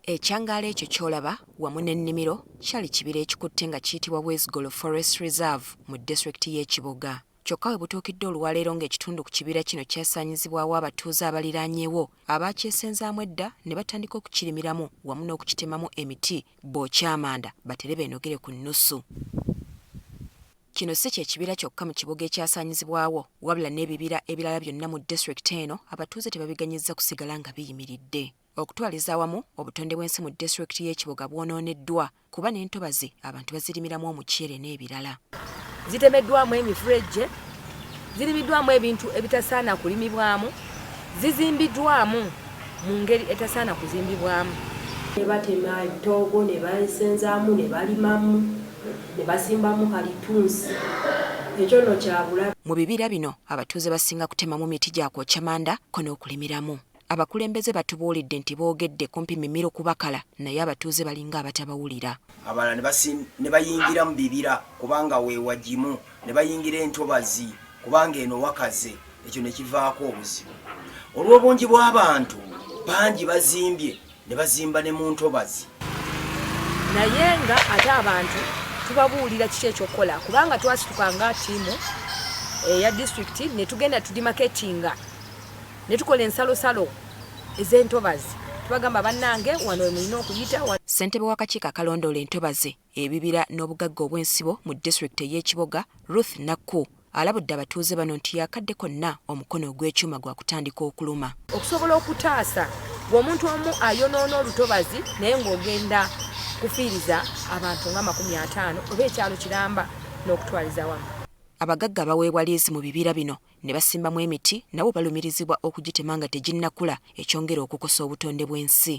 Ekyangaala ekyo ky'olaba wamu n'ennimiro kyali kibira ekikutte nga kiyitibwa Wesgolo Forest Reserve mu disitulikiti y'e Kiboga. Kyokka we butuukidde olwaleero ng'ekitundu ku kibira kino kyasaanyizibwawo abatuuze abaliraanyeewo abaakyesenzaamu edda ne batandika okukirimiramu wamu n'okukitemamu emiti bookyamanda batere beenogere ku nnusu. Kino si kye kibira kyokka mu Kiboga ekyasaanyizibwawo wabula n'ebibira ebirala byonna mu disitulikiti eno abatuuze tebabiganyizza kusigala nga biyimiridde. Okutwaliza awamu obutonde bw'ensi mu disitulikiti y'e Kiboga bwonooneddwa kuba n'entobazi abantu bazirimiramu omuceere n'ebirala. Zitemeddwamu emifulejje, zirimiddwamu ebintu ebitasaana kulimibwamu, zizimbiddwamu mu ngeri etasaana kuzimbibwamu. Ne batema ebitoogo ne basenzaamu ne balimamu ne basimbamu kalitunsi. Ekyo nno kyabulabe. Mu bibira bino abatuuze basinga kutemamu miti gya kwokya ko n'okulimiramu. Abakulembeze batubuulidde nti boogedde kumpi mimiro kubakala naye abatuuze balinga abatabawulira. Abalala ne bayingira mu bibira kubanga weewagimu, ne bayingira entobazi kubanga eno wakaze, ekyo ne kivaako obuzibu. Olw'obungi bw'abantu bangi bazimbye ne bazimba ne mu ntobazi. Naye nga ate abantu tubabuulira kiki ekyokukola kubanga twasitukanga ttiimu eya disitulikiti ne tugenda tudimaketinga ne tukola ensalosalo ez'entobazi. Tubagamba bannange wano mulina okuyita. Ssentebe w'akakiiko akalondoola entobazi, ebibira n'obugagga obw'ensibo mu disitulikiti ey'e Kiboga, Ruth Nakku, alabudde abatuuze bano nti yakadde konna omukono ogw'ekyuma gwa kutandika okuluma. Okusobola okutaasa ng'omuntu omu ayonoona olutobazi naye ng'ogenda kufiiriza abantu nga 50 oba ekyalo kiramba n'okutwaliza wamu. Abagagga baweebwa liizi mu bibira bino ne basimbamu emiti nabo balumirizibwa okugitema nga teginnakula ekyongera okukosa obutonde bw'ensi.